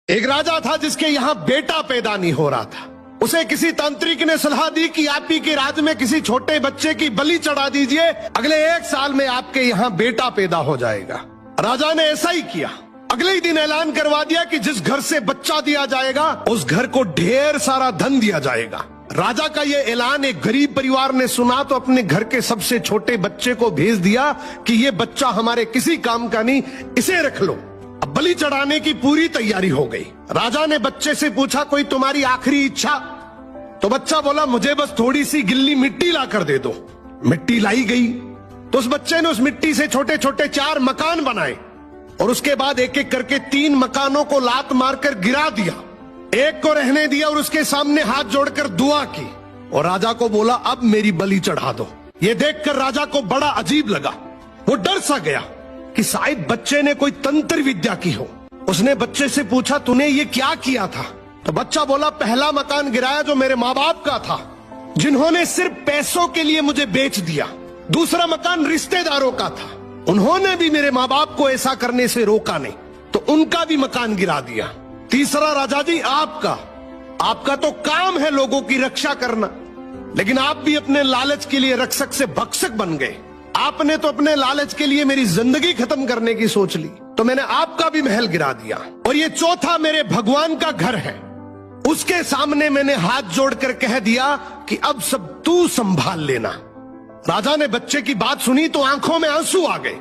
एक राजा था जिसके यहाँ बेटा पैदा नहीं हो रहा था। उसे किसी तांत्रिक ने सलाह दी कि आप ही के राज्य में किसी छोटे बच्चे की बलि चढ़ा दीजिए, अगले 1 साल में आपके यहाँ बेटा पैदा हो जाएगा। राजा ने ऐसा ही किया। अगले ही दिन ऐलान करवा दिया कि जिस घर से बच्चा दिया जाएगा उस घर को ढेर सारा धन दिया जाएगा। राजा का ये ऐलान एक गरीब परिवार ने सुना तो अपने घर के सबसे छोटे बच्चे को भेज दिया कि ये बच्चा हमारे किसी काम का नहीं, इसे रख लो। अब बलि चढ़ाने की पूरी तैयारी हो गई। राजा ने बच्चे से पूछा, कोई तुम्हारी आखिरी इच्छा? तो बच्चा बोला, मुझे बस थोड़ी सी गिल्ली मिट्टी ला कर दे दो। मिट्टी लाई गई तो उस बच्चे ने उस मिट्टी से छोटे छोटे 4 मकान बनाए और उसके बाद एक एक करके 3 मकानों को लात मारकर गिरा दिया, एक को रहने दिया और उसके सामने हाथ जोड़कर दुआ की और राजा को बोला, अब मेरी बलि चढ़ा दो। ये देखकर राजा को बड़ा अजीब लगा। वो डर सा गया कि शायद बच्चे ने कोई तंत्र विद्या की हो। उसने बच्चे से पूछा, तूने ये क्या किया था? तो बच्चा बोला, पहला मकान गिराया जो मेरे माँ बाप का था, जिन्होंने सिर्फ पैसों के लिए मुझे बेच दिया। दूसरा मकान रिश्तेदारों का था, उन्होंने भी मेरे माँ बाप को ऐसा करने से रोका नहीं, तो उनका भी मकान गिरा दिया। तीसरा राजा जी आपका तो काम है लोगों की रक्षा करना, लेकिन आप भी अपने लालच के लिए रक्षक से भक्षक बन गए। आपने तो अपने लालच के लिए मेरी जिंदगी खत्म करने की सोच ली, तो मैंने आपका भी महल गिरा दिया। और ये चौथा मेरे भगवान का घर है, उसके सामने मैंने हाथ जोड़कर कह दिया कि अब सब तू संभाल लेना। राजा ने बच्चे की बात सुनी तो आंखों में आंसू आ गए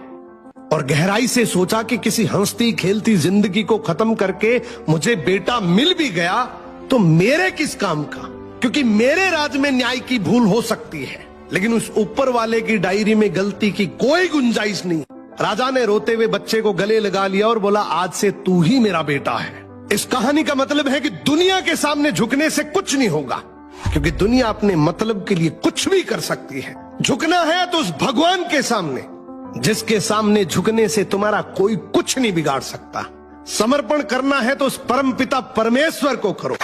और गहराई से सोचा कि किसी हंसती खेलती जिंदगी को खत्म करके मुझे बेटा मिल भी गया तो मेरे किस काम का, क्योंकि मेरे राज में न्याय की भूल हो सकती है लेकिन उस ऊपर वाले की डायरी में गलती की कोई गुंजाइश नहीं। राजा ने रोते हुए बच्चे को गले लगा लिया और बोला, आज से तू ही मेरा बेटा है। इस कहानी का मतलब है कि दुनिया के सामने झुकने से कुछ नहीं होगा, क्योंकि दुनिया अपने मतलब के लिए कुछ भी कर सकती है। झुकना है तो उस भगवान के सामने, जिसके सामने झुकने से तुम्हारा कोई कुछ नहीं बिगाड़ सकता। समर्पण करना है तो उस परमपिता परमेश्वर को करो।